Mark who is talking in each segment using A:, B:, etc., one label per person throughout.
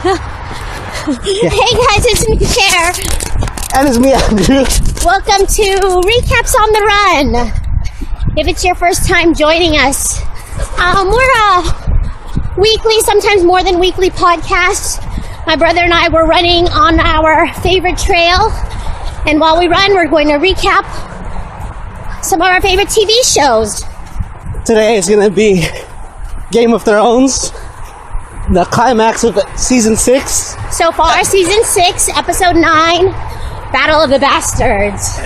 A: Hey guys, it's me, Cher.
B: And it's me, Andrew.
A: Welcome to Recaps on the Run. If it's your first time joining us, we're a weekly, sometimes more than weekly podcast. My brother and I were running on our favorite trail, and while we run, we're going to recap some of our favorite TV shows.
B: Today is going to be Game of Thrones, the climax of season 6.
A: So far, season 6, episode 9, Battle of the Bastards.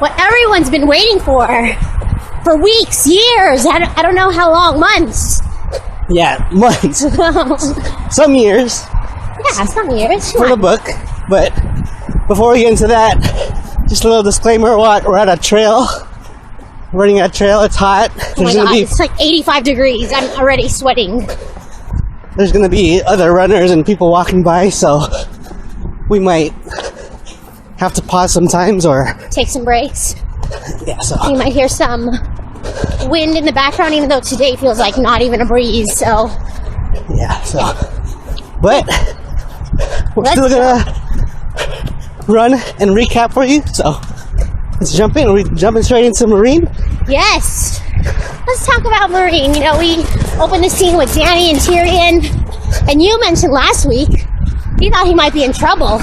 A: What everyone's been waiting for weeks, years, I don't know how long, months.
B: Yeah, months. Some years.
A: Yeah, some years.
B: For the book. But before we get into that, just a little disclaimer, we're at a trail. Running at a trail, it's hot.
A: Oh my God, it's like 85 degrees. I'm already sweating.
B: There's going to be other runners and people walking by, so we might have to pause sometimes or
A: take some breaks.
B: Yeah, so
A: you might hear some wind in the background, even though today feels like not even a breeze, so
B: yeah, so but we're still gonna run and recap for you, so let's jump in. Are we jumping straight into Marine?
A: Yes. Let's talk about Marine. You know, we opened the scene with Dany and Tyrion, and you mentioned last week you thought he might be in trouble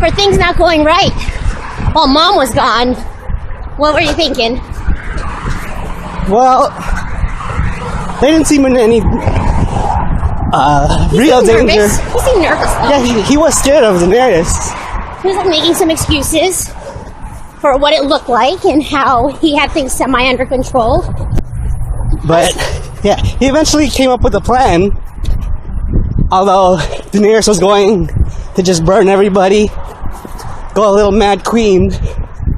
A: for things not going right while Mom was gone. What were you thinking?
B: Well, they didn't seem in any real danger.
A: Nervous. He seemed nervous, though.
B: Yeah, he was scared of Daenerys.
A: He was like making some excuses for what it looked like and how he had things semi under control.
B: But yeah, he eventually came up with a plan. Although Daenerys was going to just burn everybody, go a little mad queen.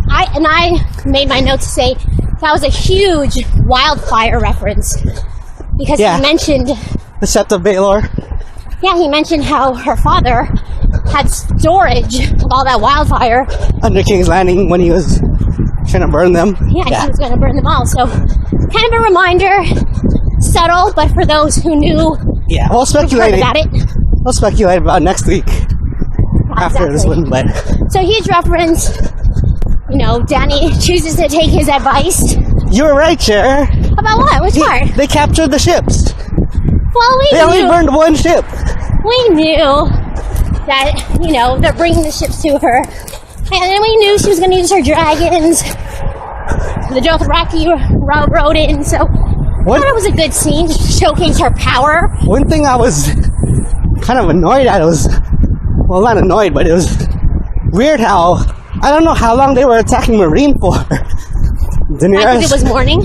B: I made my note to say that was a huge wildfire reference because he mentioned the Sept of Baelor.
A: Yeah, he mentioned how her father had storage of all that wildfire
B: under King's Landing when he was trying to burn them.
A: Yeah, he was going to burn them all. So, kind of a reminder, subtle, but for those who knew,
B: we'll speculate
A: about it.
B: We'll speculate about next week after this one. But
A: so huge reference. You know, Dany chooses to take his advice.
B: You were right, Cher.
A: About what? Which part?
B: They captured the ships.
A: Well,
B: they only burned one ship.
A: We knew that, you know, they're bringing the ships to her. And then we knew she was going to use her dragons. The Dothraki rode in, so I thought it was a good scene to showcase her power.
B: One thing I was kind of annoyed at was, well, not annoyed, but it was weird how, I don't know how long they were attacking Marine for. Daenerys,
A: I think it was morning.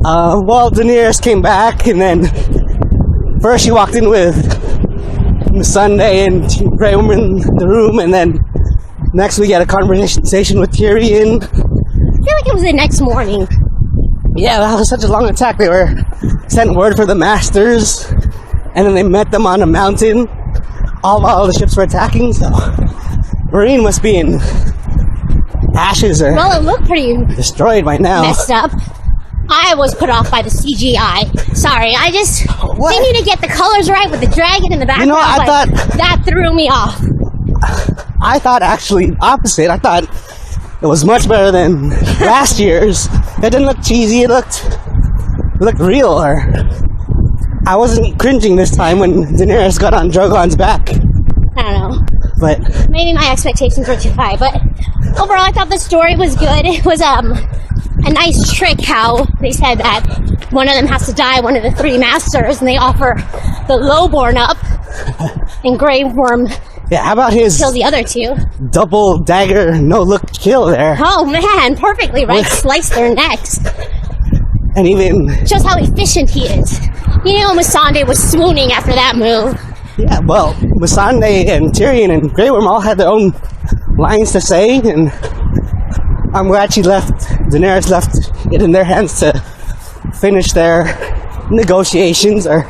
B: Well, Daenerys came back, and then first she walked in with Sunday and Grey Worm in the room, and then next we had a conversation with Tyrion.
A: I feel like it was the next morning.
B: Yeah, that was such a long attack. They were sent word for the Masters, and then they met them on a mountain. All the ships were attacking, so Marine must be in ashes or
A: it looked pretty
B: destroyed by now.
A: Messed up. I was put off by the CGI. Sorry, they need to get the colors right with the dragon in the background.
B: You know, I thought
A: that threw me off.
B: I thought actually opposite. I thought it was much better than last year's. It didn't look cheesy. It looked real. Or I wasn't cringing this time when Daenerys got on Drogon's back.
A: I don't know.
B: But
A: maybe my expectations were too high. But overall, I thought the story was good. It was a nice trick how they said that one of them has to die, one of the 3 masters, and they offer the lowborn up, and Grey Worm
B: how about his
A: kill the other 2?
B: Double dagger, no look kill there.
A: Oh man, perfectly right. Slice their necks.
B: And even
A: shows how efficient he is. You know, Missandei was swooning after that move.
B: Yeah, well, Missandei and Tyrion and Grey Worm all had their own lines to say, and I'm glad Daenerys left it in their hands to finish their negotiations or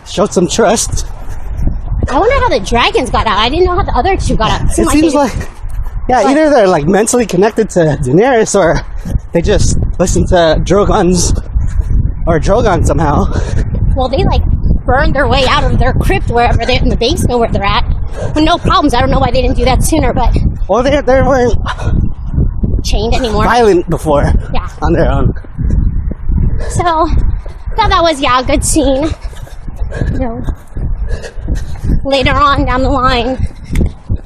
B: showed some trust.
A: I wonder how the dragons got out. I didn't know how the other 2 got out.
B: It seems like either they're like mentally connected to Daenerys or they just listen to Drogon somehow.
A: Well, they burned their way out of their crypt wherever they're in the basement where they're at with no problems. I don't know why they didn't do that sooner, but
B: Well, they weren't
A: chained anymore.
B: violent before.
A: Yeah.
B: On their own.
A: So thought that was a good scene. You know, later on down the line,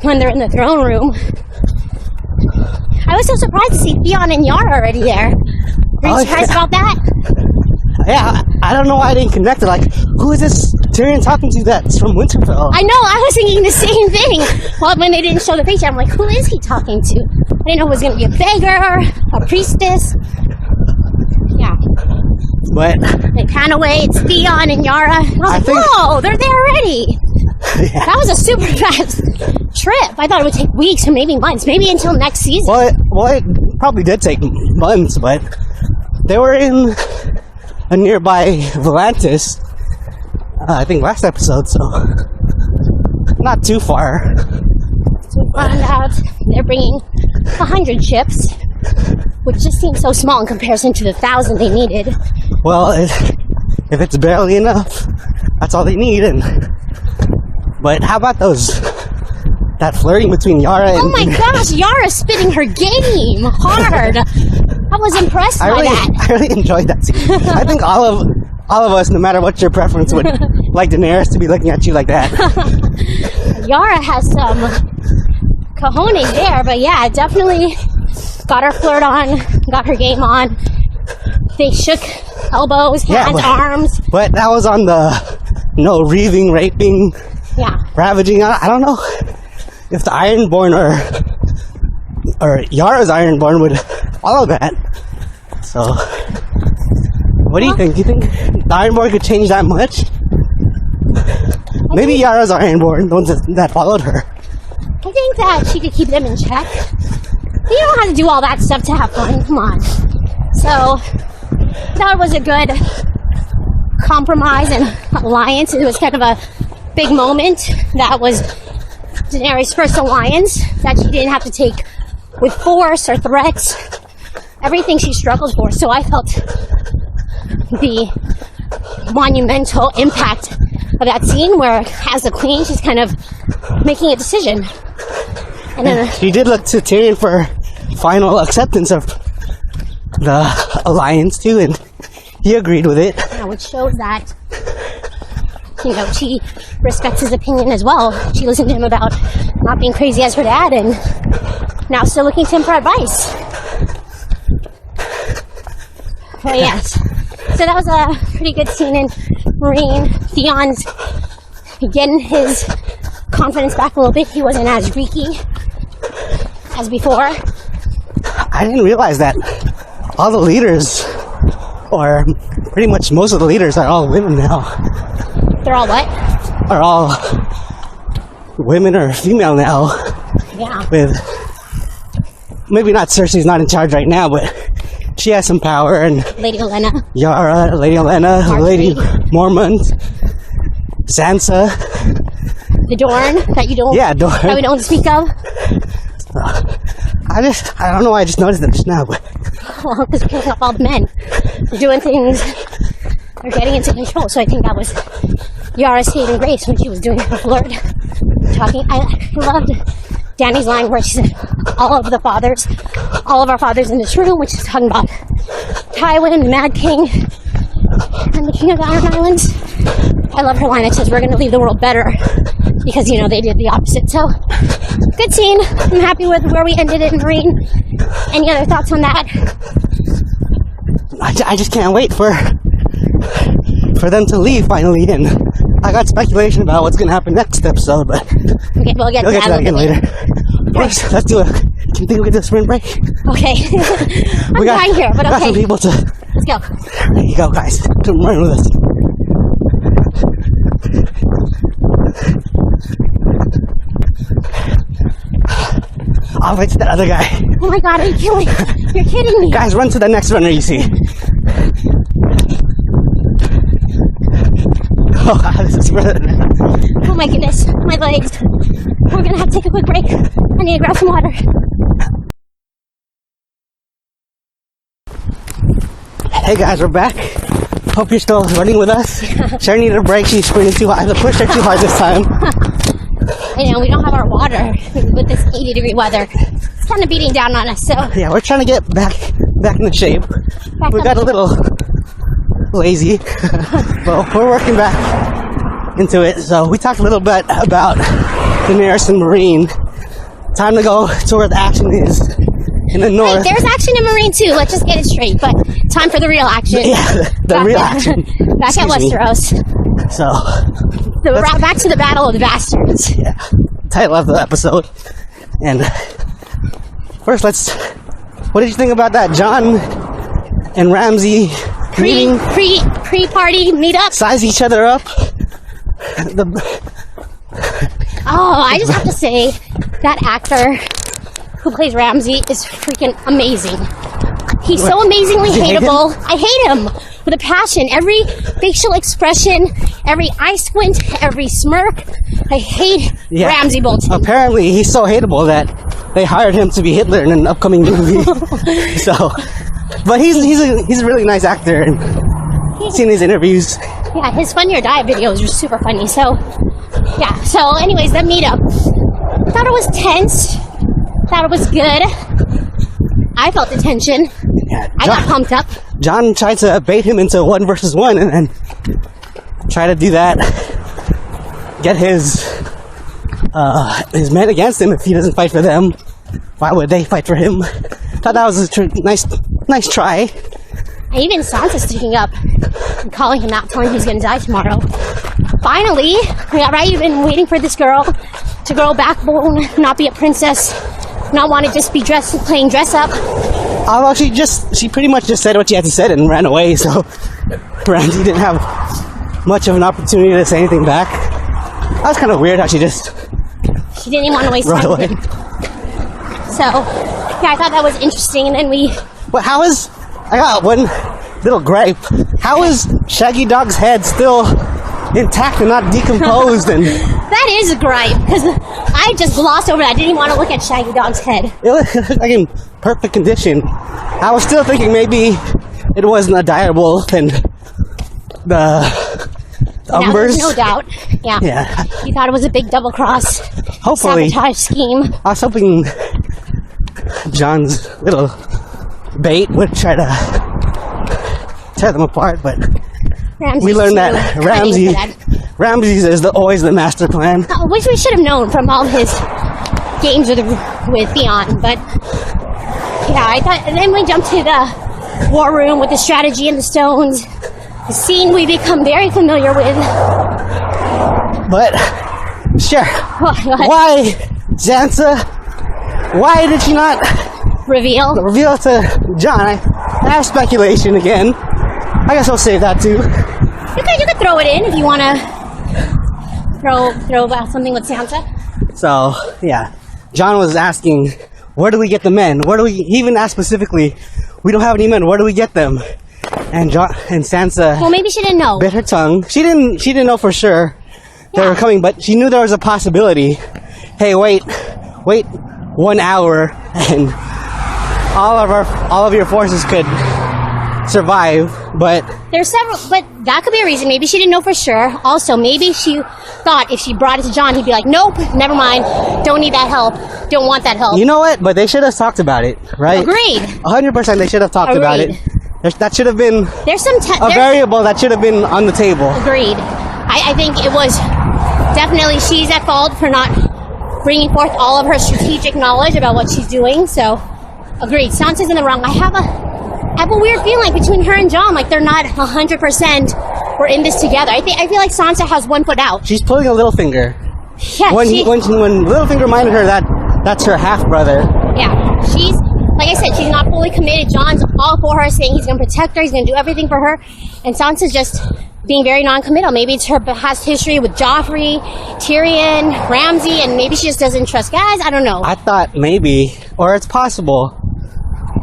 A: when they're in the throne room, I was so surprised to see Theon and Yara already there. Were you surprised about that?
B: Yeah, I don't know why I didn't connect it. Like, who is this Tyrion talking to that's from Winterfell?
A: I know, I was thinking the same thing. Well, when they didn't show the picture, I'm like, who is he talking to? I didn't know it was going to be a beggar, a priestess. Yeah.
B: But
A: They pan away, it's Theon and Yara. And I was like, whoa, they're there already.
B: yeah.
A: That was a super fast trip. I thought it would take weeks or maybe months, maybe until next season.
B: Well, it probably did take months, but they were in a nearby Volantis, I think last episode, so not too far.
A: So we found out they're bringing 100 ships, which just seems so small in comparison to the 1,000 they needed.
B: Well, if it's barely enough, that's all they need. But how about that flirting between Yara and...
A: Oh my gosh, Yara's spitting her game hard. I was impressed by that.
B: I really enjoyed that scene. I think all of us, no matter what your preference, would like Daenerys to be looking at you like that.
A: Yara has some cojones there, but yeah, definitely got her flirt on, got her game on. They shook elbows, hands, arms.
B: But that was on the reaving, raping, ravaging. I don't know if the Ironborn or Yara's Ironborn would follow that. So, what do you think? Do you think the Ironborn could change that much? Maybe Yara's Ironborn, the ones that followed her.
A: I think that she could keep them in check. You don't have to do all that stuff to have fun. Come on. So, that was a good compromise and alliance. It was kind of a big moment. That was Daenerys' first alliance that she didn't have to take with force or threats. Everything she struggled for. So I felt the monumental impact of that scene where, as the queen, she's kind of making a decision. And then
B: she did look to Tyrion for final acceptance of the alliance too, and he agreed with it.
A: Which shows that, she respects his opinion as well. She listened to him about not being crazy as her dad, and now still looking to him for advice. But yes, so that was a pretty good scene in Marine. Theon's getting his confidence back a little bit. He wasn't as freaky as before.
B: I didn't realize that all the leaders, or pretty much most of the leaders, are all women now.
A: They're all what?
B: Are all women or female now.
A: Yeah.
B: With maybe not Cersei's not in charge right now, but she has some power, and
A: Lady Olenna,
B: Yara, Lady Olenna, Lady Mormont, Sansa,
A: the Dorne that you don't,
B: Dorne.
A: that we don't speak of.
B: I don't know why I just noticed them just now, but
A: Well, because picking up all the men, they're doing things, they're getting into control. So I think that was Yara's saving grace when she was doing her flirt, talking. I loved Dany's line where she said, all of our fathers in this room, which is talking about Tywin, the Mad King, and the King of the Iron Islands. I love her line that says, we're going to leave the world better, because, they did the opposite. So, good scene. I'm happy with where we ended it in Marine. Any other thoughts on that?
B: I just can't wait for them to leave finally, and I got speculation about what's going to happen next episode, but
A: Okay, we'll get to that
B: again later. First, let's do it. Do you think we get to sprint break?
A: Okay. I'm dying here, but
B: we got
A: okay.
B: some people to...
A: Let's go.
B: There you go, guys. Come run with us. Oh, it's that other guy.
A: Oh my god, are you kidding? You're kidding me.
B: Guys, run to the next runner you see. Oh, this is further.
A: Oh my goodness, my legs. We're gonna have to take a quick break. I need to grab some water.
B: Hey guys, we're back Hope you're still running with us. Sharon needed a break. She's sprinting too hard. I had to push her too hard this time.
A: I know, we don't have our water with this 80-degree weather. It's kind of beating down on us, so.
B: Yeah, we're trying to get back into shape. We got a little lazy, but we're working back into it. So we talked a little bit about Daenerys and Marine. Time to go to where the action is in the north.
A: Hey, there's action in Marine too. Let's just get it straight. But time for the real action.
B: Yeah, the real action.
A: Back at Westeros.
B: So,
A: back to the Battle of the Bastards.
B: Yeah, title of the episode. And first, what did you think about that Jon and Ramsay meeting?
A: Pre-party meetup?
B: Size each other up.
A: I just have to say, that actor who plays Ramsay is freaking amazing. He's so amazingly hateable. I hate him with a passion. Every facial expression, every eye squint, every smirk. I hate Ramsay Bolton.
B: Apparently, he's so hateable that they hired him to be Hitler in an upcoming movie. But he's a really nice actor, and seen his interviews.
A: Yeah, his Funny or Die videos are super funny. So, yeah. So, anyways, that meetup. I thought it was tense. Thought it was good. I felt the tension.
B: Yeah,
A: I got pumped up.
B: Jon tried to bait him into 1 versus 1 and then try to do that. Get his men against him if he doesn't fight for them. Why would they fight for him? Thought that was a nice try.
A: Even Sansa sticking up and calling him out, telling him he's going to die tomorrow. Finally, right? You've been waiting for this girl to grow backbone, not be a princess, not want to just be playing dress up.
B: Although she pretty much just said what she had to say and ran away, so Ramsay didn't have much of an opportunity to say anything back. That was kind of weird how she didn't even want to waste time with him. So, yeah, I thought that was interesting, and then But I got one little gripe. How is Shaggy Dog's head still intact and not decomposed? And
A: that is a gripe, because I just glossed over that. I didn't even want to look at Shaggy Dog's head.
B: It was like in perfect condition. I was still thinking maybe it wasn't a direwolf and the Umbers.
A: No doubt. Yeah. You thought it was a big double cross.
B: Hopefully.
A: Sabotage scheme.
B: I was hoping Jon's little bait would try to tear them apart, but we learned that Ramsay's is always the master plan.
A: I wish we should have known from all his games with Theon, but yeah, I thought. And then we jumped to the war room with the strategy and the stones, the scene we become very familiar with.
B: But sure, why Sansa? Why did she not
A: reveal
B: to Jon? I have speculation again. I guess I'll save that too.
A: You could throw it in if you want to throw about something with Sansa.
B: So yeah, Jon was asking, where do we get the men? He even asked specifically, we don't have any men. Where do we get them? And Sansa.
A: Well, maybe she didn't know.
B: Bit her tongue. She didn't know for sure they were coming, but she knew there was a possibility. Hey, wait 1 hour, and all of your forces could survive. But
A: there's several. But that could be a reason. Maybe she didn't know for sure. Also, maybe she thought if she brought it to Jon, he'd be like, "Nope, never mind. Don't need that help. Don't want that help."
B: You know what? But they should have talked about it, right?
A: Agreed.
B: 100%. They should have talked about it. That should have been.
A: There's some
B: variable that should have been on the table.
A: Agreed. I think it was definitely she's at fault for not bringing forth all of her strategic knowledge about what she's doing. So, agreed. Sansa's in the wrong. I have a weird feeling between her and Jon, like they're not 100%. We're in this together. I feel like Sansa has one foot out.
B: She's pulling a Littlefinger.
A: Yeah.
B: When Littlefinger reminded her that's her half brother.
A: Yeah. She's, like I said, she's not fully committed. Jon's all for her, saying he's going to protect her, he's going to do everything for her, and Sansa's just being very non-committal. Maybe it's her past history with Joffrey, Tyrion, Ramsay, and maybe she just doesn't trust guys. I don't know.
B: I thought maybe, or it's possible,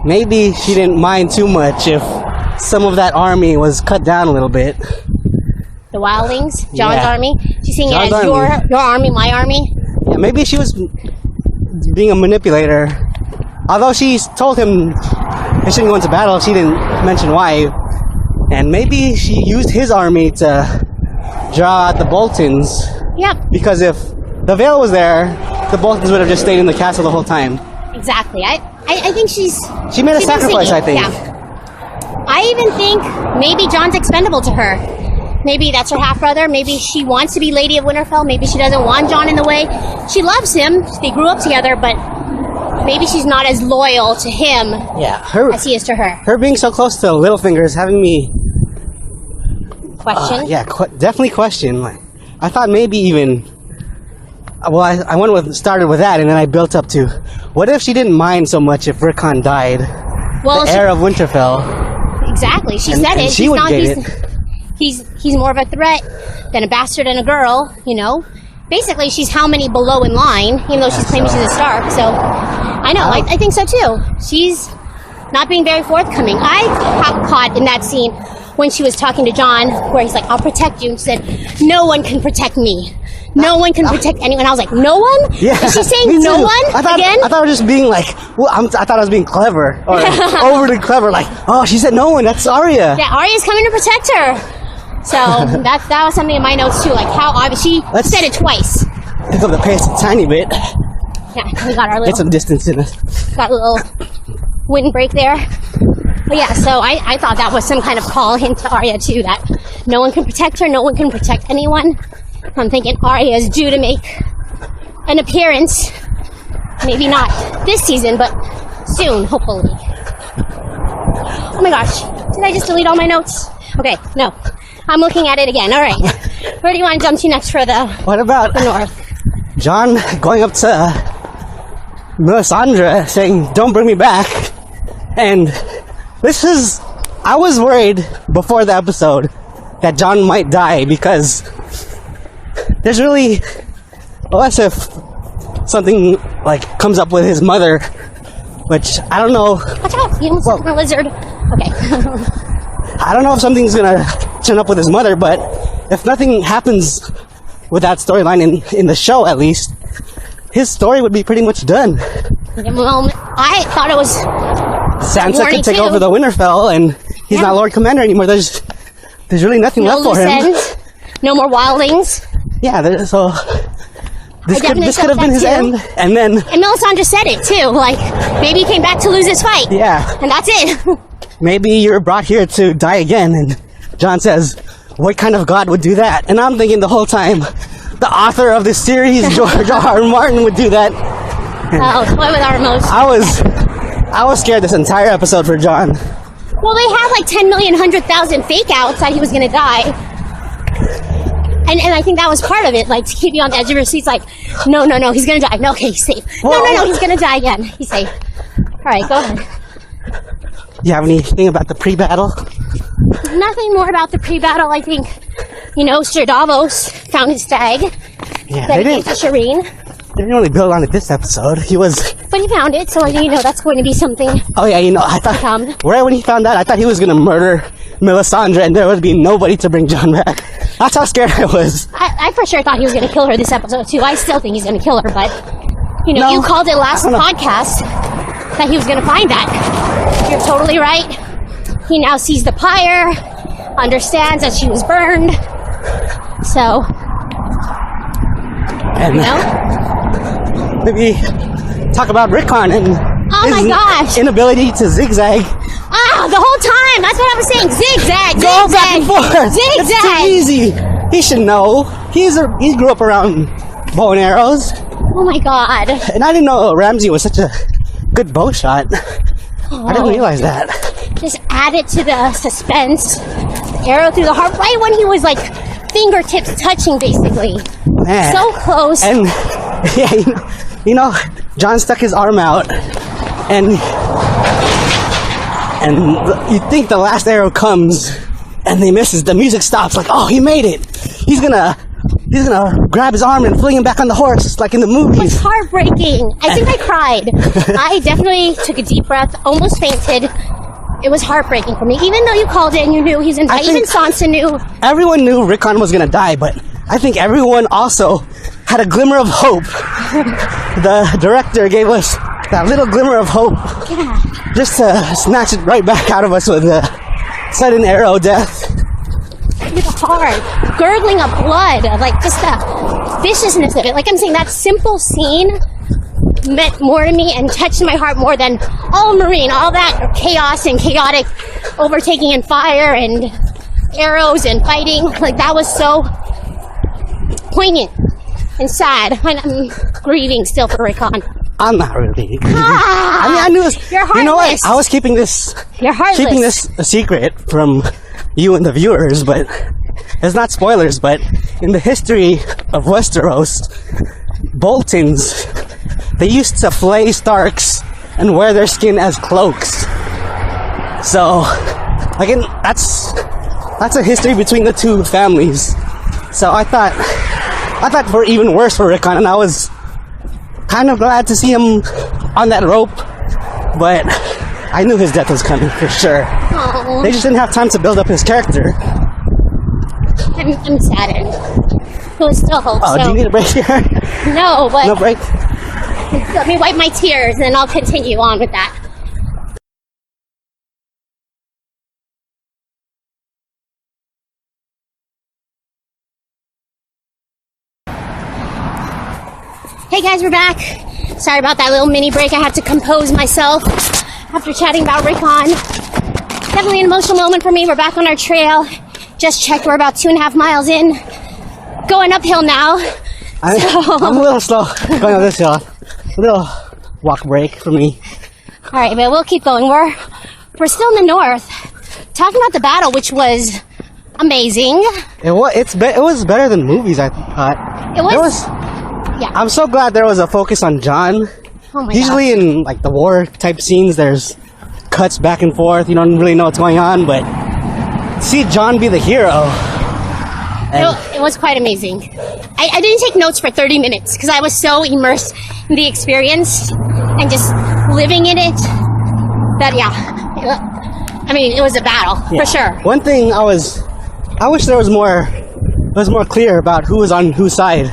B: maybe she didn't mind too much if some of that army was cut down a little bit.
A: The wildlings? Jon's army? She's seeing it as your army, my army?
B: Yeah, maybe she was being a manipulator. Although she told him they shouldn't go into battle, she didn't mention why. And maybe she used his army to draw out the Boltons.
A: Yep.
B: Because if the Vale was there, the Boltons would have just stayed in the castle the whole time.
A: Exactly. I think she
B: made a sacrifice, I think.
A: Yeah. I even think maybe Jon's expendable to her. Maybe that's her half-brother. Maybe she wants to be Lady of Winterfell. Maybe she doesn't want Jon in the way. She loves him. They grew up together, but maybe she's not as loyal to him as he is to her.
B: Her being so close to Littlefinger is having me...
A: Question?
B: Definitely question. Like, I thought maybe even... Well, I started with that, and then I built up to, what if she didn't mind so much if Rickon died?
A: Well,
B: the heir of Winterfell.
A: Exactly. She said it.
B: She would get it.
A: He's more of a threat than a bastard and a girl, you know? Basically, she's how many below in line, even though she's claiming she's a Stark, so... I know, I think so too. She's not being very forthcoming. I got caught in that scene when she was talking to Jon, where he's like, I'll protect you, and she said, no one can protect me. No one can protect anyone. I was like, no one?
B: Yeah,
A: is she saying no one again?
B: I thought I was just being like, I thought I was being clever, or overly clever, like, oh, she said no one, that's Arya.
A: Yeah, Arya's coming to protect her. So, that was something in my notes too, like how obvious, she said it twice.
B: Pick up the pace a tiny bit.
A: Yeah, we got our little...
B: Get some distance in it.
A: Got a little windbreak there. But yeah, so I thought that was some kind of call hint to Arya too, that no one can protect her, no one can protect anyone. I'm thinking Arya is due to make an appearance. Maybe not this season, but soon, hopefully. Oh my gosh, did I just delete all my notes? Okay, no. I'm looking at it again. All right. Where do you want to jump to next for the
B: What about
A: the north?
B: Jon going up to Melisandre saying, don't bring me back. And I was worried before the episode that Jon might die, because there's really, unless if something like comes up with his mother, which I don't know.
A: Watch out, you almost a lizard. Okay.
B: I don't know if something's gonna turn up with his mother, but if nothing happens with that storyline in the show, at least, his story would be pretty much done.
A: Well, I thought it was
B: Sansa could take over the Winterfell, and he's not Lord Commander anymore. There's really nothing left for him.
A: Ends, no more wildlings.
B: Yeah, so this could have been his end, and
A: Melisandre said it too. Like, maybe he came back to lose his fight.
B: Yeah,
A: and that's it.
B: Maybe you're brought here to die again, and Jon says, what kind of god would do that? And I'm thinking the whole time, the author of this series, George R. R. Martin, would do that.
A: And what with our most?
B: I was scared this entire episode for Jon.
A: Well, they had like 10,100,000 fake outs that he was going to die. And I think that was part of it, like, to keep you on the edge of your seats, like, no, he's going to die. No, okay, he's safe. No, he's going to die again. He's safe. All right, go ahead.
B: You have anything about the pre-battle?
A: Nothing more about the pre-battle. I think, Sir Davos found his stag.
B: Yeah,
A: that he gave to Shireen.
B: They didn't really build on it this episode.
A: But he found it, so that's going to be something.
B: Oh yeah, I thought right when he found out, I thought he was going to murder Melisandre, and there would be nobody to bring Jon back. That's how scared I was.
A: I for sure thought he was going to kill her this episode too. I still think he's going to kill her, but no, you called it last podcast that he was going to find that. You're totally right. He now sees the pyre, understands that she was burned. So,
B: and maybe talk about Rickon and his inability to zigzag.
A: The whole time. That's what I was saying. Zigzag.
B: Go back and forth.
A: Zigzag.
B: It's too easy. He should know. He grew up around bow and arrows.
A: Oh my god.
B: And I didn't know Ramsay was such a good bow shot. I didn't realize that.
A: Just add it to the suspense. Arrow through the heart, right when he was like fingertips touching, basically.
B: Man.
A: So close.
B: And yeah, Jon stuck his arm out, and you think the last arrow comes, and he misses. The music stops. Like, oh, he made it. He's gonna grab his arm and fling him back on the horse, like in the movies.
A: It's heartbreaking. I think I cried. I definitely took a deep breath, almost fainted. It was heartbreaking for me, even though you called it and you knew he's in. Even Sansa knew.
B: Everyone knew Rickon was gonna die, but I think everyone also had a glimmer of hope. The director gave us that little glimmer of hope, just to snatch it right back out of us with sudden arrow death.
A: Through the heart, gurgling of blood, like just the viciousness of it. Like I'm saying, that simple scene meant more to me and touched my heart more than all Marine, all that chaos and chaotic overtaking and fire and arrows and fighting. Like that was so poignant and sad. I'm grieving still for Rickon.
B: I'm not really. I mean, I knew this.
A: You're heartless.
B: You know what? I was keeping this a secret from you and the viewers, but it's not spoilers. But in the history of Westeros, Boltons, they used to flay Starks and wear their skin as cloaks. So, again, that's a history between the two families. So I thought for even worse for Rickon, and I was kind of glad to see him on that rope, but I knew his death was coming for sure.
A: Aww.
B: They just didn't have time to build up his character.
A: I'm saddened. But still hope so.
B: Do you need a break here?
A: No, but
B: No break?
A: let me wipe my tears and then I'll continue on with that. Hey guys, we're back. Sorry about that little mini break. I had to compose myself after chatting about Rickon. Definitely an emotional moment for me. We're back on our trail. Just checked, we're about 2.5 miles in. Going uphill now.
B: I'm a little slow going on this hill. A little walk break for me.
A: Alright, but we'll keep going. We're still in the north. Talking about the battle, which was amazing.
B: It was better than movies, I thought.
A: It was. Yeah.
B: I'm so glad there was a focus on Jon.
A: Oh my
B: Usually
A: gosh.
B: in like the war type scenes, there's cuts back and forth. You don't really know what's going on, but to see Jon be the hero.
A: It was quite amazing. I didn't take notes for 30 minutes because I was so immersed in the experience and just living in it that, I mean, it was a battle, for sure.
B: One thing I wish there was more clear about who was on whose side.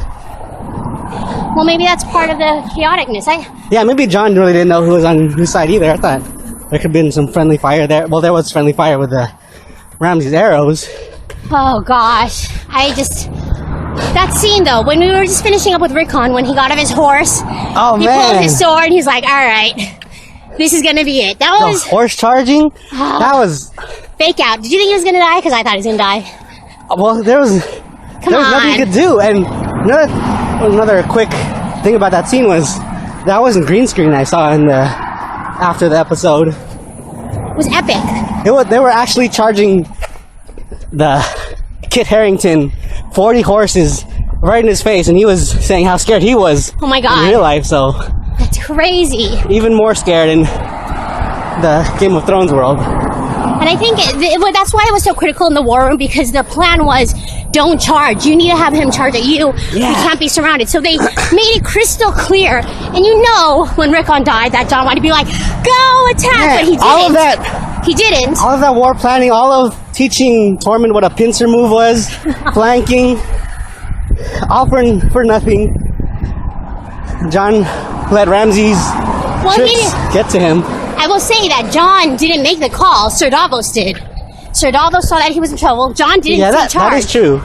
A: Well, maybe that's part of the chaoticness.
B: Yeah, maybe Jon really didn't know who was on whose side either. I thought there could have been some friendly fire there. Well, there was friendly fire with the Ramsay's arrows.
A: Oh, gosh. That scene, though, when we were just finishing up with Rickon, when he got off his horse, he pulled his sword, and he's like, all right, this is going to be it. That was...
B: The horse charging? That was...
A: Fake out. Did you think he was going to die? Because I thought he was going to die.
B: Well, there was nothing he could do. And another quick thing about that scene was that wasn't green screen I saw after the episode.
A: It was epic.
B: They were actually charging the Kit Harington 40 horses right in his face, and he was saying how scared he was.
A: Oh my God.
B: In real life, so
A: that's crazy.
B: Even more scared in the Game of Thrones world.
A: And I think that's why I was so critical in the war room, because their plan was, don't charge. You need to have him charge at you.
B: Yeah.
A: You can't be surrounded. So they made it crystal clear. And you know, when Rickon died, that Jon wanted to be like, go attack,
B: Yeah,
A: but he didn't.
B: all of that.
A: He didn't.
B: All of that war planning, all of teaching Tormund what a pincer move was, flanking, all for nothing. Jon let Ramsay's tricks get to him.
A: I will say that Jon didn't make the call. Sir Davos did. Sir Davos saw that he was in trouble. Jon didn't take charge.
B: That is true.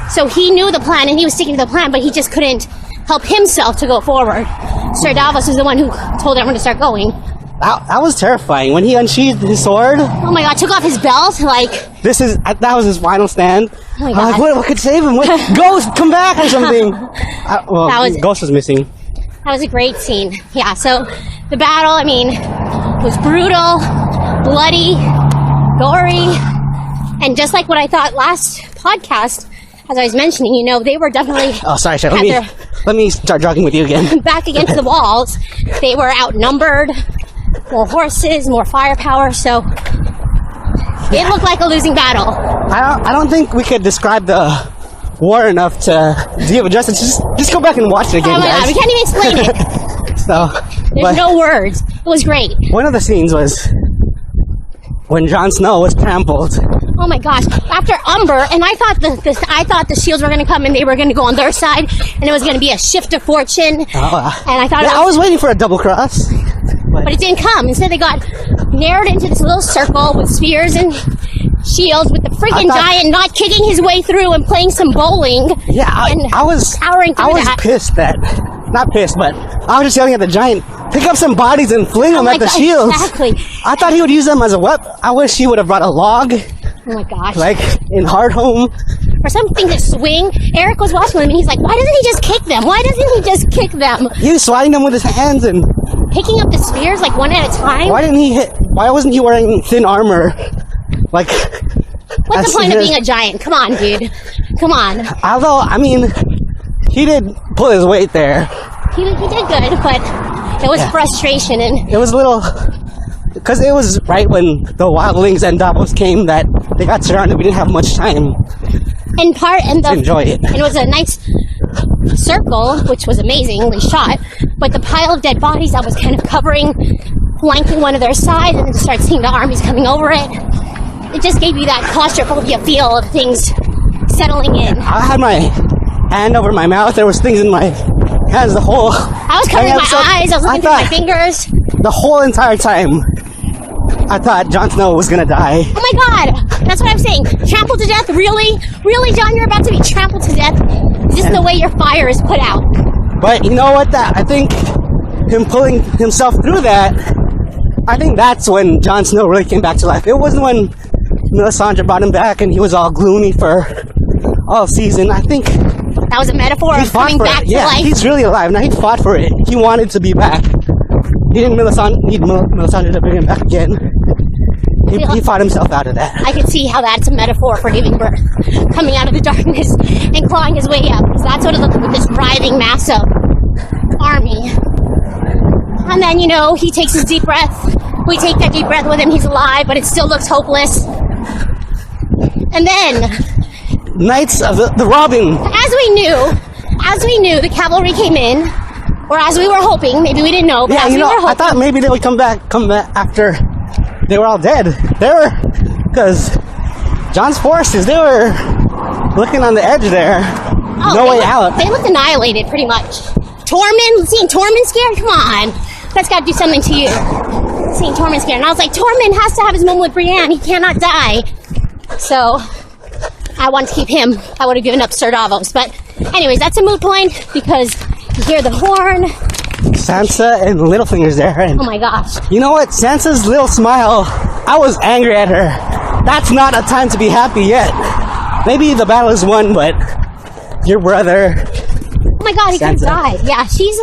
A: So he knew the plan and he was sticking to the plan, but he just couldn't help himself to go forward. Sir Davos was the one who told everyone to start going.
B: That was terrifying. When he unsheathed his sword...
A: Oh my God, took off his belt, like...
B: That was his final stand.
A: Oh my
B: I'm
A: God.
B: like, what could save him? Ghost, come back or something. Ghost was missing.
A: That was a great scene. Yeah, so the battle, I mean, was brutal, bloody, gory, and just like what I thought last podcast, as I was mentioning, you know, they were definitely...
B: Oh, sorry, let me start jogging with you again.
A: Back against the walls. They were outnumbered, more horses, more firepower, so it looked like a losing battle.
B: I don't think we could describe the war enough to give it justice. Just go back and watch it again,
A: my
B: guys.
A: God, we can't even explain it. There's no words. It was great.
B: One of the scenes was when Jon Snow was trampled.
A: Oh my gosh! After Umber, and I thought the shields were going to come and they were going to go on their side, and it was going to be a shift of fortune. And I thought,
B: I was waiting for a double cross,
A: but it didn't come. Instead, they got narrowed into this little circle with spears and shields with the freaking giant not kicking his way through and playing some bowling.
B: Yeah, I was
A: powering through that.
B: pissed that, not pissed, but I was just yelling at the giant, pick up some bodies and fling them at the shields.
A: Exactly.
B: I thought he would use them as a weapon. I wish he would have brought a log.
A: Oh my gosh.
B: Like in Hardhome.
A: Or something to swing. Eric was watching them and he's like, why doesn't he just kick them? Why doesn't he just kick them?
B: He was swatting them with his hands and
A: picking up the spears like one at a time.
B: Why wasn't he wearing thin armor? Like,
A: what's the point of being a giant? Come on, dude. Come on.
B: Although, I mean, he did pull his weight there.
A: He did good, but it was frustration and
B: it was a little, because it was right when the wildlings and Davos came that they got surrounded. We didn't have much time. Enjoy it.
A: And it was a nice circle, which was amazingly shot, but the pile of dead bodies that was kind of flanking one of their sides, and then to start seeing the armies coming over it, it just gave you that claustrophobia feel of things settling in.
B: I had my hand over my mouth. There was things in my hands the whole...
A: I was covering my eyes. I was looking through my fingers.
B: The whole entire time, I thought Jon Snow was gonna die.
A: Oh my god! That's what I'm saying. Trampled to death? Really? Really, John? You're about to be trampled to death? Is this the way your fire is put out?
B: But you know what? I think him pulling himself through that, I think that's when Jon Snow really came back to life. It wasn't when Melisandre brought him back and he was all gloomy for all season. I think
A: that was a metaphor of coming back to life.
B: He's really alive. Now he fought for it. He wanted to be back. He didn't need Melisandre to bring him back again. He fought himself out of that.
A: I could see how that's a metaphor for giving birth. Coming out of the darkness and clawing his way up. Because that's what it looked like with this writhing mass of army. And then, he takes his deep breath. We take that deep breath with him. He's alive, but it still looks hopeless. And then...
B: Knights of the Robin.
A: As we knew, the cavalry came in. Or as we were hoping. Maybe we didn't know, but as we were hoping.
B: I thought maybe they would come back after they were all dead. Because Jon's forces, they were looking on the edge there. No way out.
A: They looked annihilated, pretty much. Seeing Tormund scared? Come on. That's got to do something to you. Seeing Tormund scared. And I was like, Tormund has to have his moment with Brienne. He cannot die. So, I wanted to keep him. I would have given up Sir Davos. But, anyways, that's a moot point because you hear the horn.
B: Sansa and Littlefinger's there. And
A: oh my gosh.
B: You know what? Sansa's little smile, I was angry at her. That's not a time to be happy yet. Maybe the battle is won, but your brother...
A: Oh my god, he could have died. Yeah, she's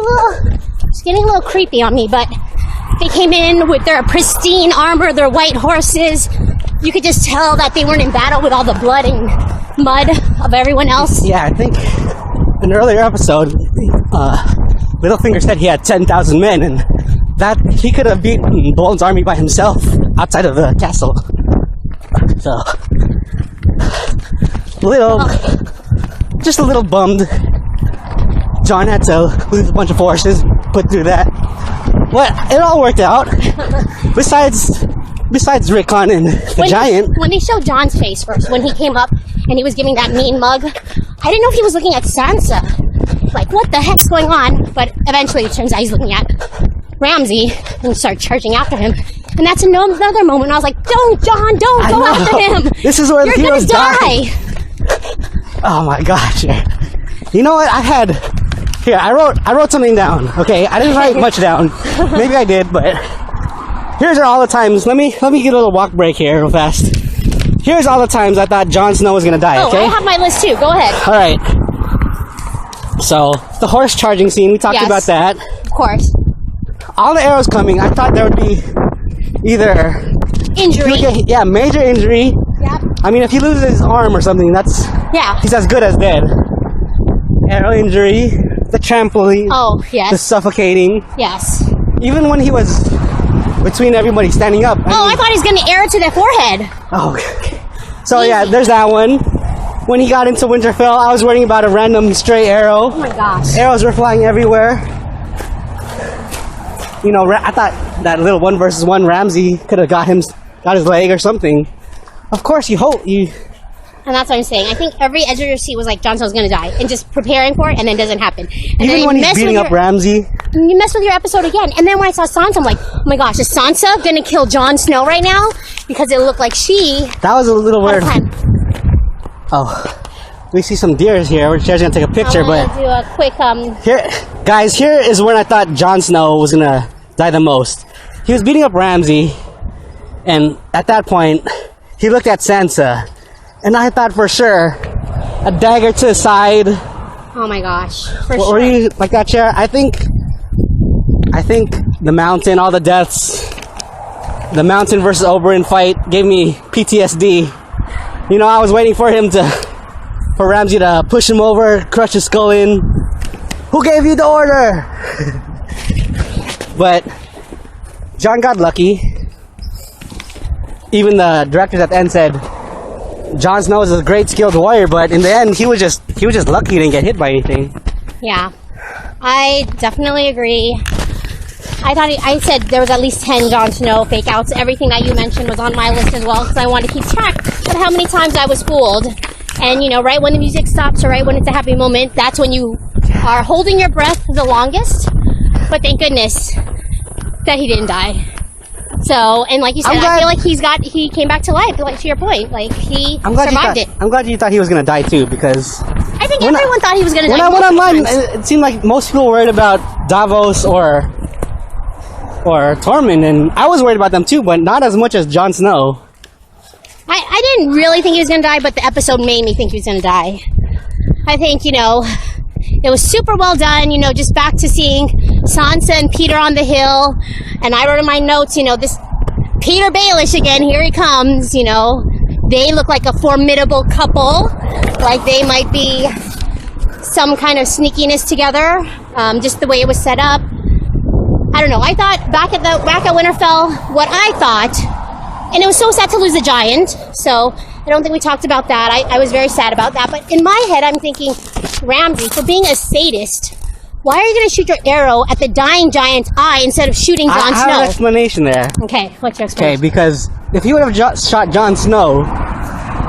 A: getting a little creepy on me, but they came in with their pristine armor, their white horses. You could just tell that they weren't in battle with all the blood and mud of everyone else.
B: Yeah, I think in an earlier episode, Littlefinger said he had 10,000 men, and that he could have beaten Bolton's army by himself outside of the castle. So, just a little bummed. Jon had to lose a bunch of forces, put through that. But it all worked out. Besides Rickon and the giant.
A: When they showed Jon's face first, when he came up and he was giving that mean mug, I didn't know if he was looking at Sansa. Like, what the heck's going on? But eventually it turns out he's looking at Ramsay and started charging after him. And that's another moment. I was like, don't, Jon, don't go after him.
B: This is where the heroes
A: die.
B: Oh my gosh. You know what? I wrote something down. Okay, I didn't write much down. Maybe I did, but here's all the times. Let me get a little walk break here real fast. Here's all the times I thought Jon Snow was gonna die. Okay,
A: I have my list too. Go ahead.
B: All right. So the horse charging scene, we talked about that.
A: Of course.
B: All the arrows coming. I thought there would be either
A: injury.
B: Major injury.
A: Yep.
B: I mean, if he loses his arm or something, he's as good as dead. Arrow injury, the trampoline.
A: Oh, yes.
B: The suffocating.
A: Yes.
B: Even when he was between everybody standing up.
A: I thought he was going to arrow to their forehead.
B: Oh, okay. So yeah, there's that one. When he got into Winterfell, I was worrying about a random stray arrow.
A: Oh my gosh.
B: Arrows were flying everywhere. I thought that little 1v1 Ramsay could have got his leg or something. Of course, you hope you...
A: And that's what I'm saying. I think every edge of your seat was like, Jon Snow's going to die. And just preparing for it, and then it doesn't happen. And
B: even when he's beating up Ramsay.
A: You mess with your episode again. And then when I saw Sansa, I'm like, oh my gosh, is Sansa going to kill Jon Snow right now? because it looked like she.
B: That was a little
A: had a
B: weird.
A: plan.
B: Oh, we see some deers here. We're just gonna take a picture,
A: I
B: but
A: want to do a quick
B: here, guys, here is when I thought Jon Snow was gonna die the most. He was beating up Ramsay, and at that point, he looked at Sansa, and I thought for sure a dagger to the side.
A: Oh my gosh! For
B: Were
A: sure.
B: you like that, Chair? I think the mountain, all the deaths, the mountain versus Oberyn fight gave me PTSD. You know, I was waiting for Ramsay to push him over, crush his skull in. Who gave you the order? But Jon got lucky. Even the directors at the end said Jon Snow is a great skilled warrior, but in the end he was just lucky he didn't get hit by anything.
A: Yeah, I definitely agree. I said there was at least 10 Jon Snow fake outs. Everything that you mentioned was on my list as well, because I wanted to keep track of how many times I was fooled. And, you know, right when the music stops or right when it's a happy moment, that's when you are holding your breath the longest. But thank goodness that he didn't die. So, and like you said, I feel like he came back to life, like to your point. Like, he survived it.
B: I'm glad you thought he was going to die too, because
A: I think everyone thought he was going to die.
B: When I went online, it seemed like most people were worried about Davos or Tormund, and I was worried about them too, but not as much as Jon Snow.
A: I didn't really think he was going to die, but the episode made me think he was going to die. I think, you know, it was super well done, you know, just back to seeing Sansa and Peter on the hill. And I wrote in my notes, you know, this Peter Baelish again, here he comes, you know. They look like a formidable couple, like they might be some kind of sneakiness together, just the way it was set up. I don't know, I thought back at Winterfell, what I thought, and it was so sad to lose a giant, so I don't think we talked about that. I was very sad about that, but in my head I'm thinking, Ramsay, for being a sadist, why are you going to shoot your arrow at the dying giant's eye instead of shooting Jon Snow?
B: I have an explanation there.
A: Okay, what's your explanation?
B: Okay, because if he would have shot Jon Snow,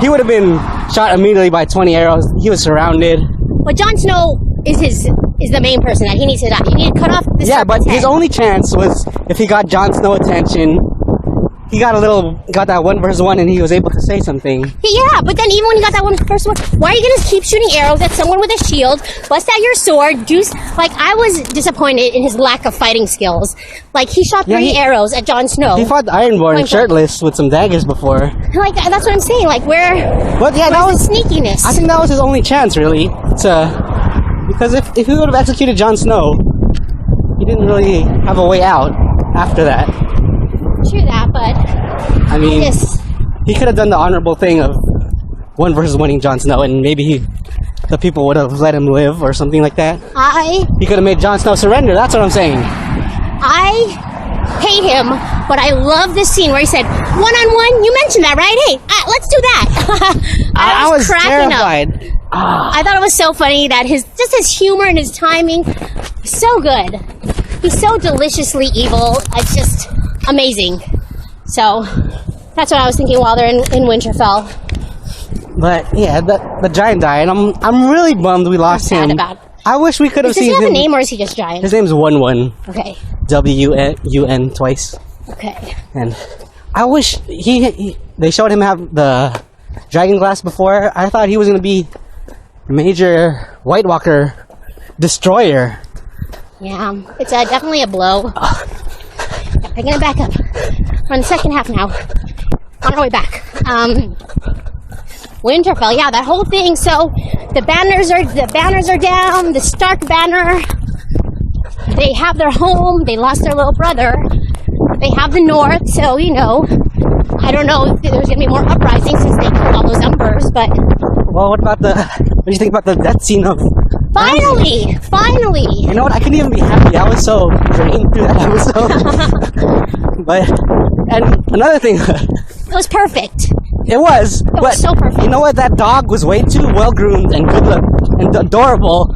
B: he would have been shot immediately by 20 arrows. He was surrounded.
A: But Jon Snow is the main person that he needs to die. You need to cut off this.
B: Yeah, but his only chance was if he got Jon Snow attention. He got that 1v1 and he was able to say something.
A: Yeah, but then even when he got that 1v1, why are you gonna keep shooting arrows at someone with a shield, bust out your sword, like, I was disappointed in his lack of fighting skills. Like, he shot 3 arrows at Jon Snow.
B: He fought the Ironborn shirtless with some daggers before.
A: Like, that's what I'm saying, like,
B: But yeah, that was
A: sneakiness.
B: I think that was his only chance, really, because if he would have executed Jon Snow, he didn't really have a way out after that.
A: True that, but
B: I mean, he could have done the honorable thing of 1v1 Jon Snow, and maybe the people would have let him live or something like that. He could have made Jon Snow surrender. That's what I'm saying.
A: I hate him, but I love this scene where he said, one-on-one, you mentioned that, right? Hey, let's do that. I was cracking
B: terrified.
A: up. I thought it was so funny that his humor and his timing was so good. He's so deliciously evil. It's just amazing. So that's what I was thinking while they're in Winterfell.
B: But yeah, the giant died. I'm really bummed we lost him. I wish we could have seen him.
A: Does he have a name or is he just giant?
B: His name's Wun.
A: Okay.
B: W-U-N twice.
A: Okay.
B: And I wish they showed him have the dragon glass before. I thought he was gonna be a major White Walker destroyer.
A: Yeah, it's definitely a blow. I'm gonna back up. We're in the second half now. On our way back. Winterfell, yeah, that whole thing. So the banners are down. The Stark banner. They have their home. They lost their little brother. They have the North. So, you know, I don't know if there's gonna be more uprising since they killed all those Embers. But
B: well, what do you think about the death scene of?
A: Finally!
B: You know what? I couldn't even be happy. I was so drained through that episode. And another thing.
A: It was perfect.
B: It was.
A: It was so perfect.
B: You know what? That dog was way too well groomed and good look and adorable.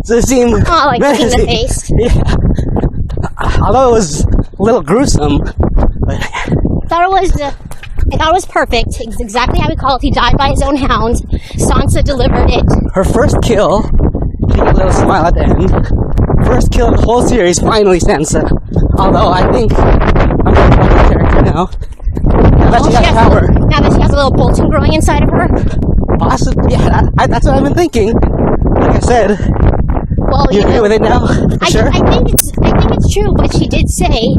B: So it seemed.
A: Oh, like in the face.
B: Yeah. Although it was a little gruesome. But
A: I thought it was perfect. It's exactly how we call it. He died by his own hounds. Sansa delivered it.
B: Her first kill. She had a little smile at the end. First kill of the whole series, finally Sansa. Although I think I'm going to talk about the character now. Now that she has power.
A: Now that she has a little Bolton growing inside of her.
B: Possibly, yeah. That's what I've been thinking. Like I said,
A: Well,
B: you agree with it now? For sure?
A: I think it's true, but she did say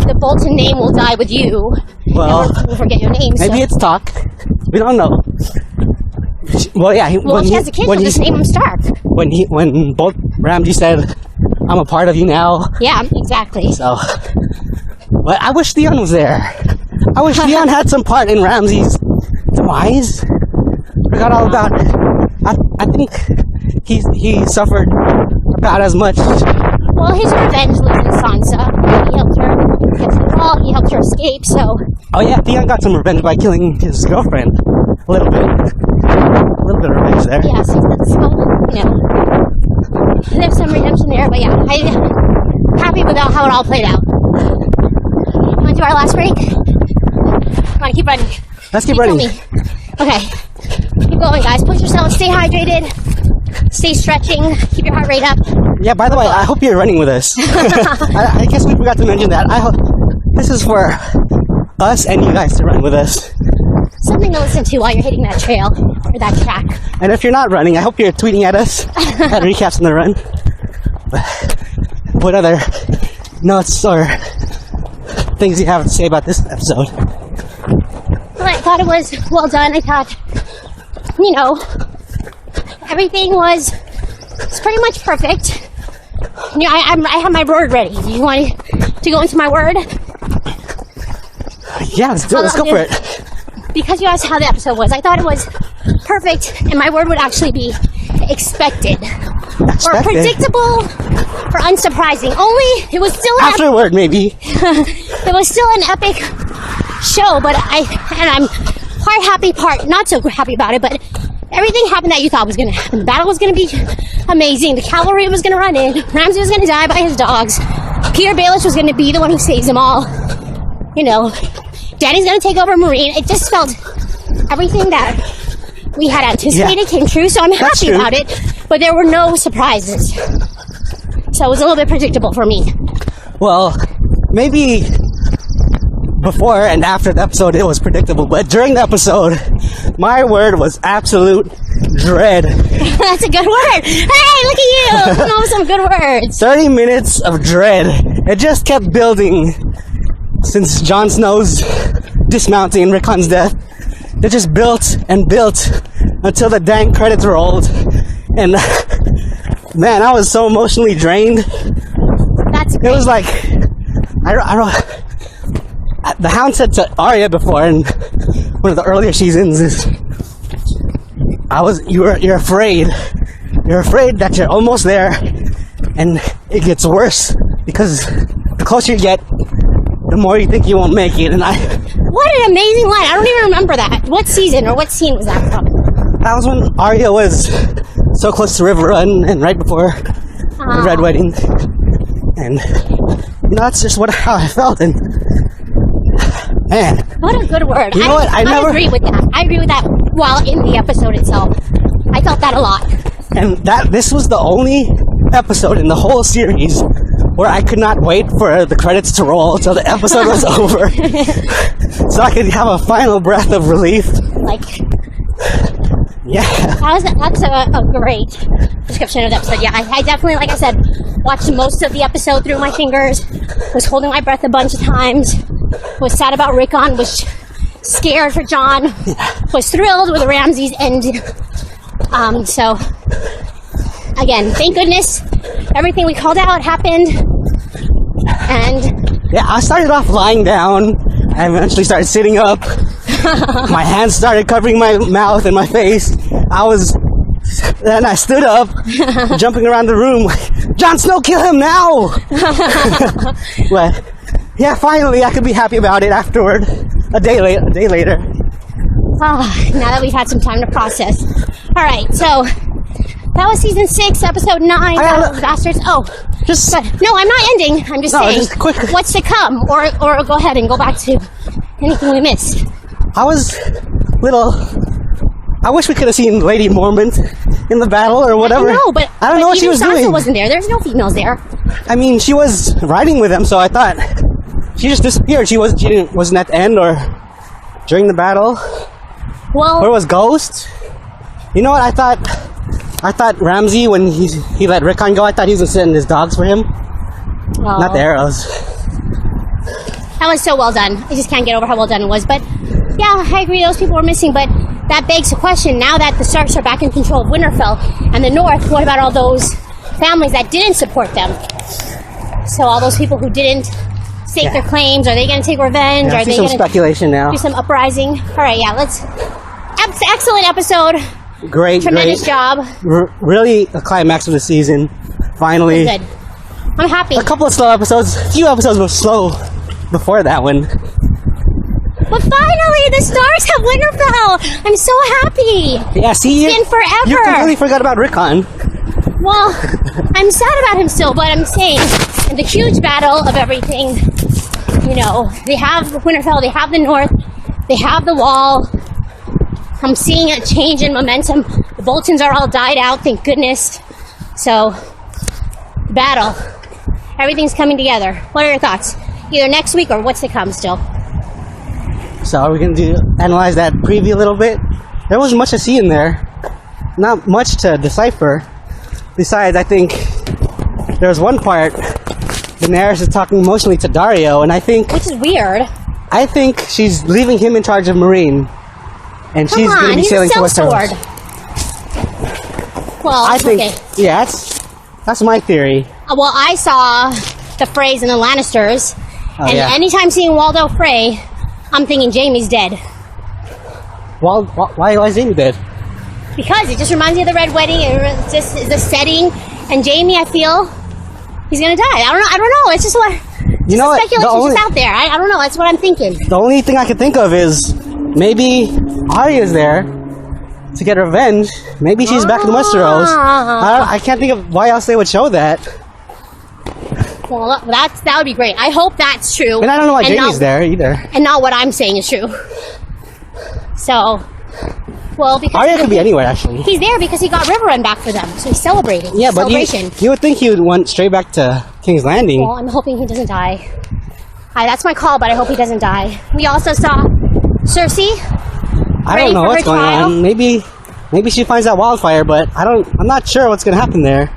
A: the Bolton name will die with you.
B: Well,
A: we'll forget your name.
B: Maybe it's talk. We don't know. Well, yeah.
A: She has a kid, so just name him Stark.
B: When Ramsay said, "I'm a part of you now."
A: Yeah, exactly.
B: So, but I wish Theon was there. I wish Theon had some part in Ramsay's demise. Forgot all about. I think he suffered about as much.
A: Well, his revenge was in Sansa. He helped her get to the wall. He helped her escape. So.
B: Oh yeah, Theon got some revenge by killing his girlfriend. A little bit of revenge there.
A: Yeah, so that's there's some redemption there, but yeah, I'm happy with how it all played out. Want to do our last break? Want to keep running?
B: Let's keep running.
A: Okay, keep going, guys. Push yourselves. Stay hydrated. Stay stretching. Keep your heart rate up.
B: Yeah. By the way, I hope you're running with us. I guess we forgot to mention that. I hope this is for us and you guys to run with us.
A: Something to listen to while you're hitting that trail or that track.
B: And if you're not running, I hope you're tweeting at us at Recaps on the Run. What other notes or things you have to say about this episode?
A: Well, I thought it was well done. I thought, everything was pretty much perfect. I have my word ready. You want to go into my word?
B: Yeah, let's go for it.
A: Because you asked how the episode was, I thought it was perfect, and my word would actually be expected. Or predictable, or unsurprising. Only, it was still
B: afterward, maybe.
A: It was still an epic show, but I'm part happy, part not so happy about it, but everything happened that you thought was going to happen. The battle was going to be amazing. The cavalry was going to run in. Ramsay was going to die by his dogs. Peter Baelish was going to be the one who saves them all. Danny's going to take over Marine. It just felt everything that we had anticipated came true, so I'm happy about it. But there were no surprises. So it was a little bit predictable for me.
B: Well, maybe before and after the episode it was predictable, but during the episode, my word was absolute dread.
A: That's a good word. Hey, look at you! You know some good words.
B: 30 minutes of dread. It just kept building. Since Jon Snow's dismounting and Rickon's death, they just built and built until the dang credits rolled. And man, I was so emotionally drained.
A: That's great.
B: It was like, I don't. The Hound said to Arya before in one of the earlier seasons is, you're afraid. You're afraid that you're almost there, and it gets worse because the closer you get, the more you think you won't make it. And
A: what an amazing line. I don't even remember that. What season or what scene was that from?
B: That was when Arya was so close to River Run and right before the Red Wedding. And that's just how I felt. And man,
A: what a good word.
B: You know what? I
A: agree with that. I agree with that while in the episode itself. I felt that a lot.
B: And this was the only episode in the whole series where I could not wait for the credits to roll until the episode was over, so I could have a final breath of relief.
A: That's a great description of the episode. Yeah, I definitely, like I said, watched most of the episode through my fingers, was holding my breath a bunch of times, was sad about Rickon, was scared for Jon, was thrilled with Ramsay's end. So, again, thank goodness everything we called out happened. And
B: yeah, I started off lying down. I eventually started sitting up. My hands started covering my mouth and my face. Then I stood up, jumping around the room. Jon Snow, kill him now! But yeah, finally I could be happy about it afterward. A day later.
A: Now that we've had some time to process. All right, so that was season 6, episode 9. Bastards. Oh, no, I'm not ending. I'm just saying.
B: Just quick.
A: What's to come, or go ahead and go back to anything we missed.
B: I wish we could have seen Lady Mormont in the battle or whatever.
A: No, but
B: I don't know what she was doing.
A: Sansa wasn't there. There's no females there.
B: I mean, she was riding with them, so I thought she just disappeared. She wasn't at the end, or during the battle?
A: Well,
B: Where was Ghost? You know what I thought? I thought Ramsay, when he let Rickon go, I thought he was gonna send his dogs for him, not the arrows.
A: That was so well done. I just can't get over how well done it was. But yeah, I agree. Those people were missing. But that begs the question: now that the Starks are back in control of Winterfell and the North, what about all those families that didn't support them? So all those people who didn't stake their claims, are they going to take revenge?
B: Yeah,
A: are they
B: some
A: going
B: speculation now?
A: to do some uprising? All right, yeah, let's. Excellent episode.
B: Great,
A: Tremendous job.
B: Really a climax of the season. Finally.
A: Good. I'm happy.
B: A couple of slow episodes. A few episodes were slow before that one.
A: But finally, the Starks have Winterfell. I'm so happy.
B: Yeah, see,
A: It's been forever.
B: You completely forgot about Rickon.
A: Well, I'm sad about him still, but I'm saying in the huge battle of everything, you know, they have Winterfell, they have the North, they have the Wall. I'm seeing a change in momentum. The Boltons are all died out, thank goodness. So, battle. Everything's coming together. What are your thoughts? Either next week or what's to come still?
B: So are we going to analyze that preview a little bit? There wasn't much to see in there. Not much to decipher. Besides, I think there was one part, Daenerys is talking emotionally to Dario, and I think...
A: Which is weird.
B: I think she's leaving him in charge of Marine. And she's going to be sailing towards her.
A: Well,
B: I think,
A: okay.
B: Yeah, that's my theory.
A: Well, I saw the Freys and the Lannisters, and anytime seeing Waldo Frey, I'm thinking Jaime's dead.
B: Well, why is Jaime dead?
A: Because it just reminds me of the Red Wedding, and just the setting, and Jaime, I feel, he's gonna die. I don't know, it's just what...
B: You know what?
A: Speculation's just out there. I don't know, that's what I'm thinking.
B: The only thing I can think of is maybe Arya's there to get revenge. Maybe she's back in Westeros. I can't think of why else they would show that.
A: Well, that would be great. I hope that's true.
B: And I don't know why Jaime's there either.
A: And not what I'm saying is true. So, well, because...
B: Arya could be anywhere, actually.
A: He's there because he got River Run back for them, so he's celebrating.
B: Yeah, but you would think he would want straight back to King's Landing.
A: Well, I'm hoping he doesn't die. That's my call, but I hope he doesn't die. We also saw Cersei.
B: I don't know what's going on. Maybe she finds that wildfire, but I'm not sure what's gonna happen there.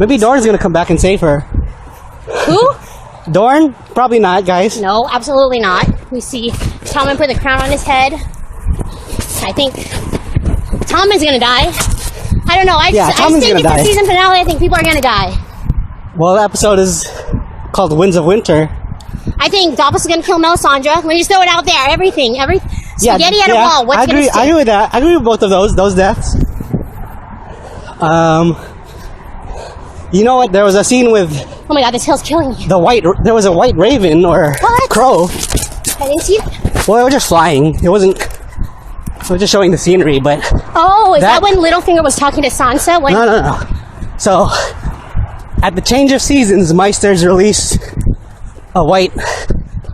B: Maybe Dorne's gonna come back and save her.
A: Who?
B: Dorne? Probably not, guys.
A: No, absolutely not. We see Tommen put the crown on his head. I think Tommen's gonna die. I don't know. I think it's the season finale. I think people are gonna die.
B: Well, the episode is called Winds of Winter.
A: I think Davos is gonna kill Melisandre. Let me just throw it out there. Every spaghetti at a wall. What's gonna stick?
B: I agree with that. I agree with both of those deaths. You know what? There was a scene with...
A: Oh my god, this hill's killing me.
B: There was a white raven or crow.
A: I didn't see it.
B: Well, it was just flying. It was just showing the scenery, but...
A: Oh, is that when Littlefinger was talking to Sansa?
B: No. So, at the change of seasons, Meisters released a white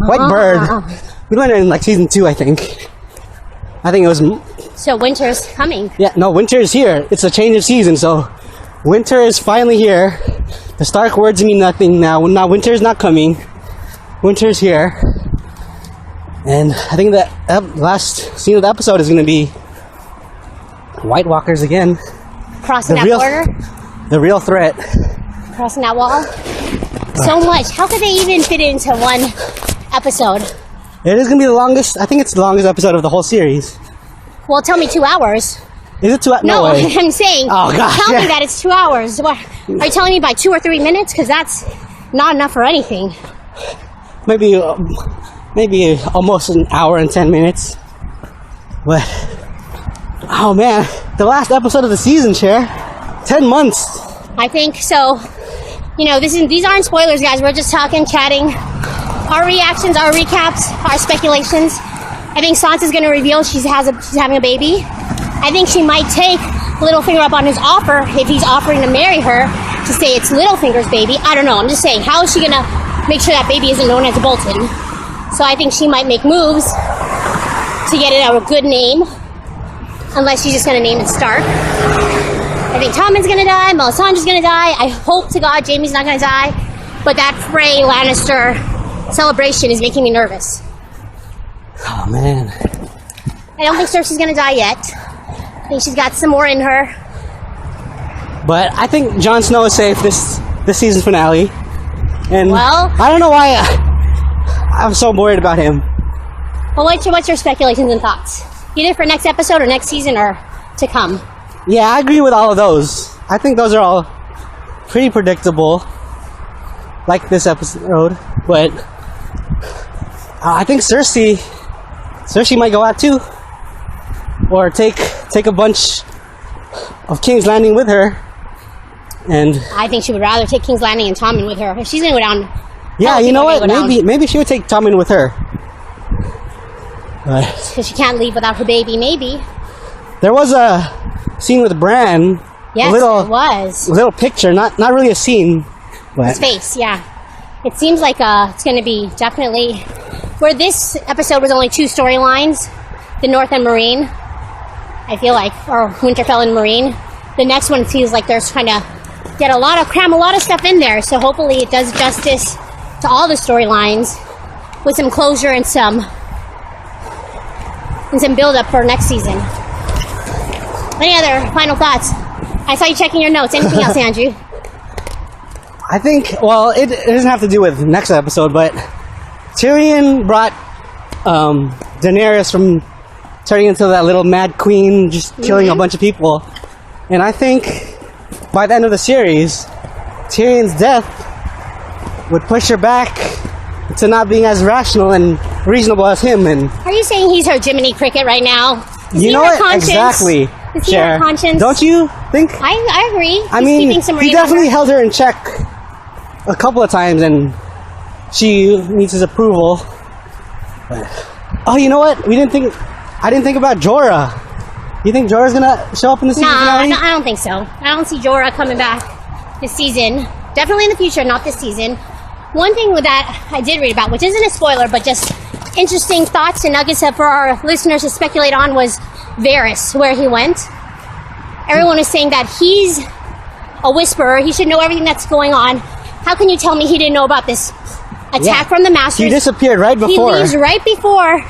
B: bird. We learned it in season 2, I think. I think it was...
A: So winter's coming.
B: Yeah, no, winter is here. It's a change of season, so... Winter is finally here. The Stark words mean nothing now. Now winter is not coming. Winter is here. And I think that last scene of the episode is going to be White Walkers again.
A: Crossing that border?
B: The real threat.
A: Crossing that wall? So much. How could they even fit it into one episode?
B: It is going to be the longest. I think it's the longest episode of the whole series.
A: Well, tell me 2 hours.
B: Is it 2 hours?
A: No,
B: way.
A: I'm saying,
B: tell
A: me that it's 2 hours. What, are you telling me by 2 or 3 minutes? Because that's not enough for anything.
B: Maybe almost an hour and 10 minutes. But, oh man, the last episode of the season, Cher. 10 months.
A: I think so. You know, these aren't spoilers, guys. We're just talking, chatting. Our reactions, our recaps, our speculations. I think Sansa's going to reveal she's having a baby. I think she might take Littlefinger up on his offer if he's offering to marry her to say it's Littlefinger's baby. I don't know. I'm just saying, how is she going to make sure that baby isn't known as a Bolton? So I think she might make moves to get it a good name, unless she's just going to name it Stark. I think Tommen's going to die. Melisandre's going to die. I hope to God Jaime's not going to die. But that Frey Lannister celebration is making me nervous.
B: Oh, man.
A: I don't think Cersei's gonna die yet. I think she's got some more in her.
B: But I think Jon Snow is safe this season finale. And
A: Well-
B: I don't know why I'm so worried about him.
A: Well, what's your speculations and thoughts? Either for next episode or next season or to come.
B: Yeah, I agree with all of those. I think those are all pretty predictable, like this episode. But I think Cersei might go out too, or take a bunch of King's Landing with her. And
A: I think she would rather take King's Landing and Tommen with her. If she's gonna go down.
B: yeah, you know what? Maybe she would take Tommen with her.
A: Because she can't leave without her baby, maybe.
B: There was a scene with Bran.
A: Yes,
B: it
A: was.
B: A little picture, not really a scene. But
A: His face, yeah. It seems like it's going to be definitely... Where this episode was only 2 storylines, the North and Marine, I feel like, or Winterfell and Marine. The next one feels like they're trying to cram a lot of stuff in there. So hopefully it does justice to all the storylines with some closure and some build-up for next season. Any other final thoughts? I saw you checking your notes. Anything else, Andrew?
B: I think, well, it doesn't have to do with next episode, but Tyrion brought Daenerys from turning into that little mad queen, just killing a bunch of people. And I think by the end of the series, Tyrion's death would push her back to not being as rational and reasonable as him. And
A: Are you saying he's her Jiminy Cricket right now? Is
B: you
A: he
B: know
A: her
B: what?
A: conscience?
B: Exactly.
A: Is he her conscience?
B: Don't you think?
A: I agree.
B: I
A: He's
B: mean,
A: keeping some
B: he
A: rein on
B: definitely
A: her.
B: held her in check a couple of times, and she needs his approval. Oh, you know what? I didn't think about Jorah. You think Jorah's gonna show up in the season finale?
A: No, I don't think so. I don't see Jorah coming back this season. Definitely in the future, not this season. One thing that I did read about, which isn't a spoiler, but just interesting thoughts and nuggets for our listeners to speculate on, was Varys, where he went. Everyone is saying that he's a whisperer. He should know everything that's going on. How can you tell me he didn't know about this attack from the Masters?
B: He disappeared right before.
A: He leaves right before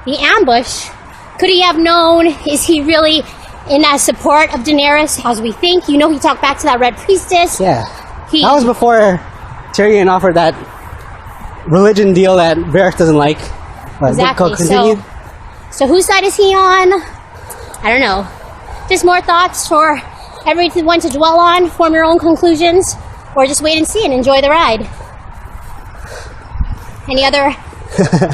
A: the ambush. Could he have known? Is he really in as support of Daenerys as we think? You know, he talked back to that Red Priestess.
B: Yeah. That was before Tyrion offered that religion deal that Varys doesn't like.
A: Exactly. So whose side is he on? I don't know. Just more thoughts for everyone to dwell on, form your own conclusions, or just wait and see and enjoy the ride. Any other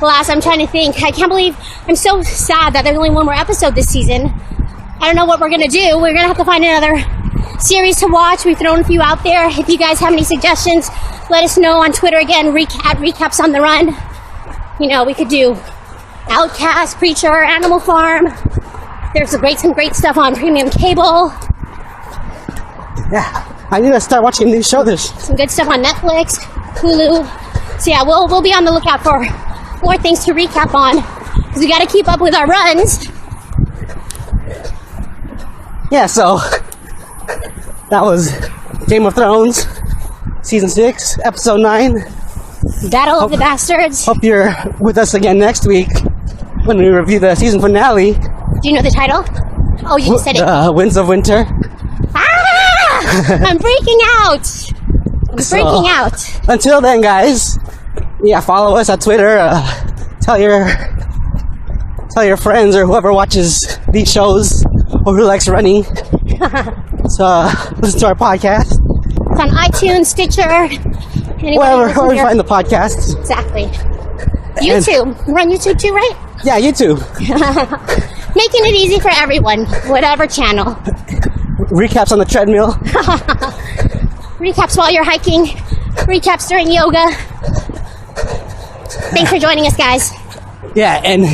A: last? I'm trying to think. I can't believe I'm so sad that there's only one more episode this season. I don't know what we're going to do. We're going to have to find another series to watch. We've thrown a few out there. If you guys have any suggestions, let us know on Twitter again, at Recaps on the Run. You know, we could do Outcast, Preacher, Animal Farm. There's some great stuff on premium cable.
B: Yeah, I need to start watching a new show. There's
A: some good stuff on Netflix, Hulu. So yeah, we'll be on the lookout for more things to recap on, because we got to keep up with our runs.
B: Yeah, so that was Game of Thrones, Season 6, Episode 9.
A: Battle of the Bastards.
B: Hope you're with us again next week when we review the season finale.
A: Do you know the title? Oh, you just said it.
B: Winds of Winter.
A: Ah! I'm freaking out. I'm freaking out.
B: Until then, guys, yeah, follow us on Twitter. Tell your friends or whoever watches these shows or who likes running. So listen to our podcast.
A: It's on iTunes, Stitcher,
B: wherever you find the podcast.
A: Exactly. YouTube. We're on YouTube too, right?
B: Yeah, YouTube.
A: Making it easy for everyone, whatever channel.
B: Recaps on the treadmill.
A: Recaps while you're hiking. Recaps during yoga. Thanks for joining us, guys.
B: Yeah, and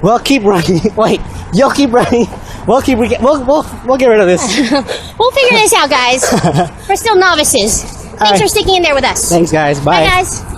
B: we'll keep running. Wait, you'll keep running. We'll get rid of this.
A: We'll figure this out, guys. We're still novices. Thanks for sticking in there with us.
B: Thanks, guys. Bye.
A: Bye, guys.